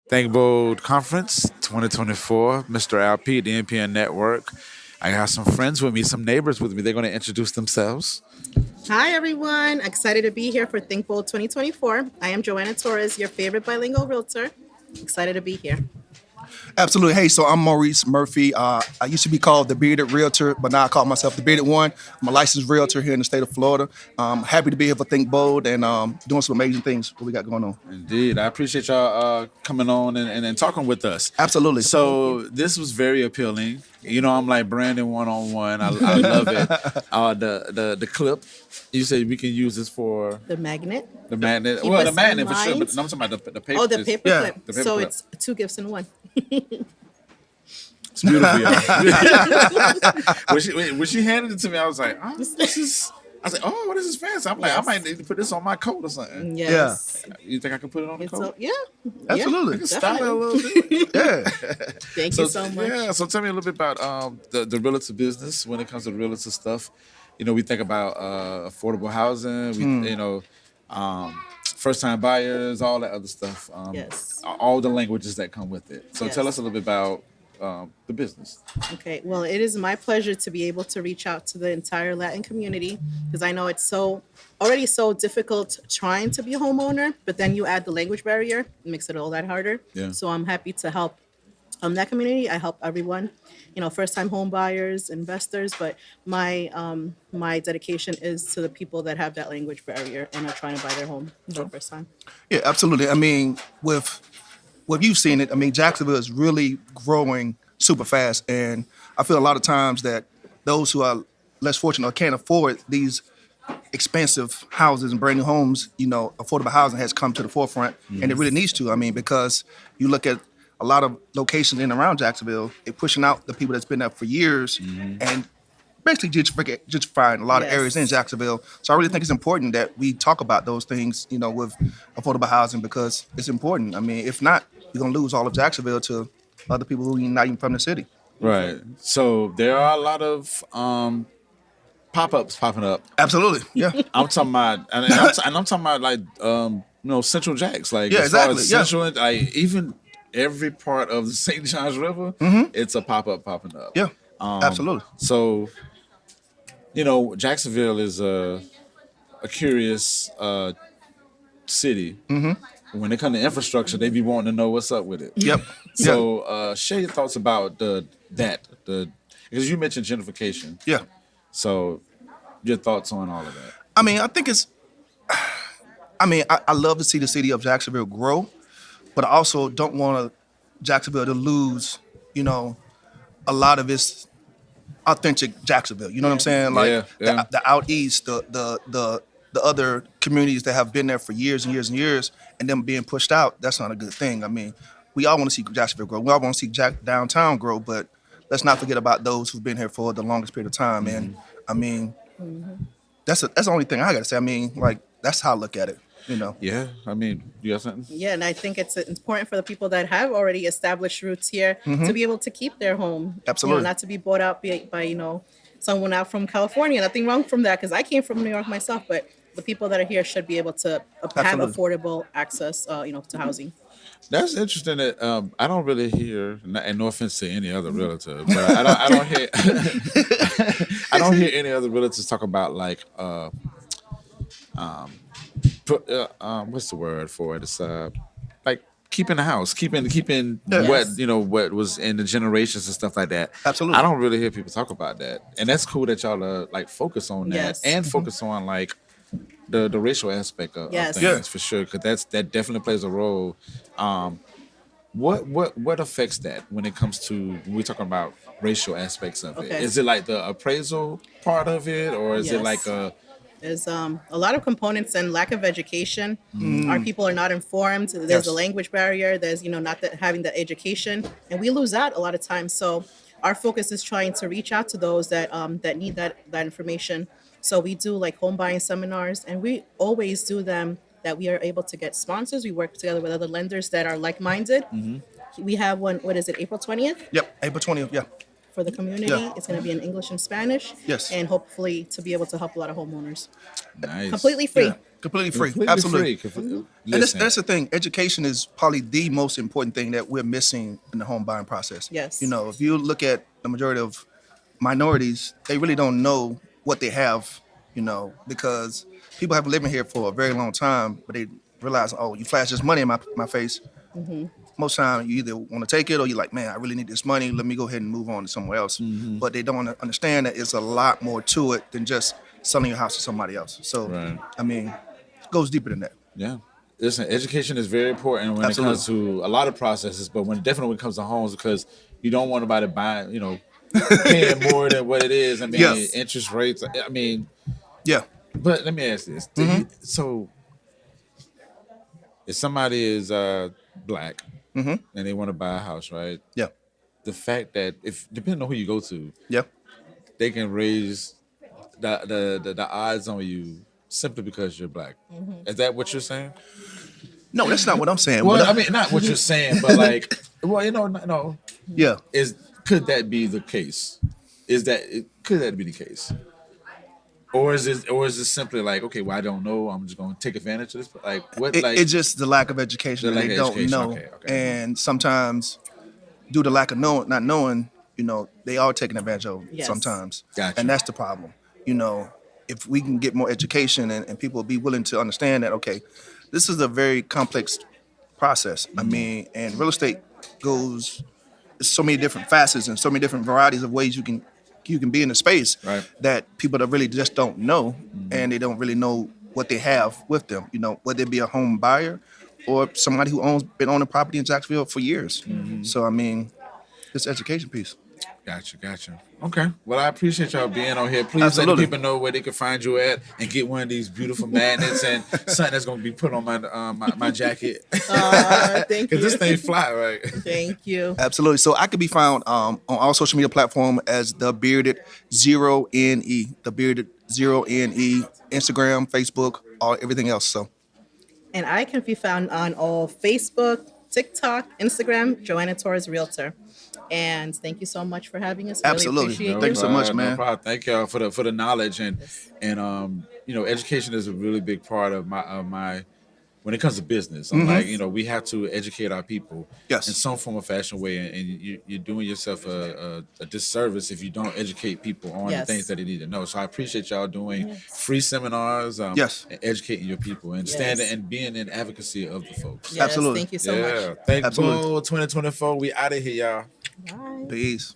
Think Bold Conference 2024, Mr. LP, the MPN Network. I have some friends with me, some neighbors with me. They're going to introduce themselves. Hi, everyone. Excited to be here for Think Bold 2024. I am Johanna Torres, your favorite bilingual realtor. Excited to be here. Absolutely. Hey, so I'm Maurice Murphy. I used to be called the Bearded Realtor, but now I call myself the Bearded One. I'm a licensed realtor here in the state of Florida. Happy to be here for Think Bold and doing some amazing things. What we got going on? Indeed. I appreciate y'all coming on and talking with us. Absolutely. So this was very appealing. You know, I'm like Brandon one-on-one. I love it. The clip. You said we can use this for The magnet. the magnet. Keep Well, us the magnet in for sure, mind. but I'm talking about the paper. Oh, the paper Yeah. clip. The paper So clip. it's two gifts in one. It's beautiful, y'all. when she handed it to me, I was like, oh, this is. I was like, oh, what is this fancy? I'm like, I might need to put this on my coat or something. Yes. You think I can put it on the It's coat? yeah. Absolutely. I can style it a Definitely. little bit. Yeah. Thank you so much. Yeah, so tell me a little bit about the realtor business when it comes to realtor stuff. You know, we think about affordable housing. First time buyers, all that other stuff. Yes. All the languages that come with it. So tell Yes. us a little bit about the business. Okay, well, it is my pleasure to be able to reach out to the entire Latin community because I know it's already so difficult trying to be a homeowner, but then you add the language barrier, it makes it all that harder. Yeah. So I'm happy to help that community. I help everyone, first time home buyers, investors, but my dedication is to the people that have that language barrier and are trying to buy their home for the first time. Yeah, absolutely. I mean, with what you've seen it, I mean, Jacksonville is really growing super fast. And I feel a lot of times that those who are less fortunate or can't afford these expensive houses and brand new homes, affordable housing has come to the forefront and it really needs to. I mean, because you look at a lot of locations in and around Jacksonville, they're pushing out the people that's been there for years and basically gentrifying a lot of Yes. areas in Jacksonville. So I really think it's important that we talk about those things, with affordable housing because it's important. I mean, if not, you're going to lose all of Jacksonville to other people who are not even from the city. Right. So there are a lot of pop-ups popping up. Absolutely. Yeah. I'm talking about, and I'm talking about like Central Jacks, like Yeah, as far exactly, as yeah. Central, like even every part of the St. Johns River, it's a pop-up popping up. Yeah. Absolutely. So, Jacksonville is a curious city. When it comes to infrastructure, they be wanting to know what's up with it. Yep. So, share your thoughts about because you mentioned gentrification. Yeah. So, your thoughts on all of that? I mean, I love to see the city of Jacksonville grow, but I also don't want Jacksonville to lose, a lot of its authentic Jacksonville. You know what I'm saying? Like Yeah. The out east, the other communities that have been there for years and years and years, and them being pushed out. That's not a good thing. I mean, we all want to see Jacksonville grow. We all want to see downtown grow, but let's not forget about those who've been here for the longest period of time. And I mean, that's the only thing I got to say. I mean, like that's how I look at it. Yeah. I mean, you got something? Yeah, and I think it's important for the people that have already established roots here to be able to keep their home. Absolutely. Not to be bought out by someone out from California. Nothing wrong from that because I came from New York myself, but the people that are here should be able to have Absolutely. affordable access, to housing. That's interesting. That I don't really hear, and no offense to any other realtor, but I don't hear I don't hear any other realtors talk about like what's the word for it? It's like keeping the house, keeping Yeah. what Yes. what was in the generations and stuff like that. Absolutely. I don't really hear people talk about that, and that's cool that y'all like focus on that Yes. and focus on like the racial aspect of Yes. things Yeah. for sure, because that definitely plays a role. What affects that when it comes to when we're talking about racial aspects of it? Okay. Is it like the appraisal part of it, or is it Yes. like a There's a lot of components and lack of education. Our people are not informed. There's Yes. a language barrier. There's not having the education, and we lose out a lot of times. So our focus is trying to reach out to those that need that information. So we do like home buying seminars, and we always do them that we are able to get sponsors. We work together with other lenders that are like minded. We have one. What is it? April 20th. Yep. April 20th. Yeah. for the community. Yeah. It's going to be in English and Spanish. Yes. And hopefully to be able to help a lot of homeowners. Nice. Completely free. Yeah, completely free. Completely Absolutely. free. And Listen, that's the thing. Education is probably the most important thing that we're missing in the home buying process. Yes. You know, if you look at the majority of minorities, they really don't know what they have, you know, because people have been living here for a very long time, but they realize, oh, you flash this money in my face. Most time you either want to take it or you're like, man, I really need this money. Let me go ahead and move on to somewhere else. But they don't understand that it's a lot more to it than just selling your house to somebody else. So, Right. I mean, it goes deeper than that. yeah. Listen, education is very important when Absolutely. it comes to a lot of processes, but when it comes to homes, because you don't want nobody buying, paying more than what it is. I mean, Yes. interest rates. I mean, Yeah. but let me ask this: so, if somebody is black and they want to buy a house, right? Yeah. The fact that if depending on who you go to, Yeah. they can raise the odds on you simply because you're black. Is that what you're saying? No, that's not what I'm saying. Well, What I mean, not what you're saying, but like, well, no. yeah. Could that be the case? Could that be the case? Or is it simply like, okay, well, I don't know, I'm just gonna take advantage of this? Like what It's just the lack of education. The that lack they of don't education, know. okay. And sometimes, due to lack of not knowing, they are taking advantage of Yes. sometimes. Gotcha. And that's the problem. If we can get more education and people be willing to understand that, okay, this is a very complex process. I mean, and real estate goes so many different facets and so many different varieties of ways you can be in a space Right. that people that really just don't know, and they don't really know what they have with them. Whether it be a home buyer or somebody who been owning property in Jacksonville for years. So I mean, it's an education piece. Gotcha. Okay. Well, I appreciate y'all being on here. Please let the Absolutely. people know where they can find you at and get one of these beautiful magnets and something that's gonna be put on my jacket. Thank you. Because this thing fly, right? Thank you. Absolutely. So I could be found on all social media platforms as the Bearded 0NE, the Bearded 0NE, Instagram, Facebook, everything else. So And I can be found on all Facebook, TikTok, Instagram, Johanna Torres Realtor. And thank you so much for having us. Really Absolutely. appreciate Thank you so much, man. No problem. Thank y'all for the knowledge and education is a really big part of my when it comes to business. I'm like, we have to educate our people Yes. in some form or fashion way, and you're doing yourself a disservice if you don't educate people on the Yes. things that they need to know. So I appreciate y'all doing free seminars, Yes. and educating your people and standing and being in advocacy of the folks. Yes, Absolutely. Thank you so much. Thank Absolutely. you. 2024. We out of here, y'all. Bye. peace.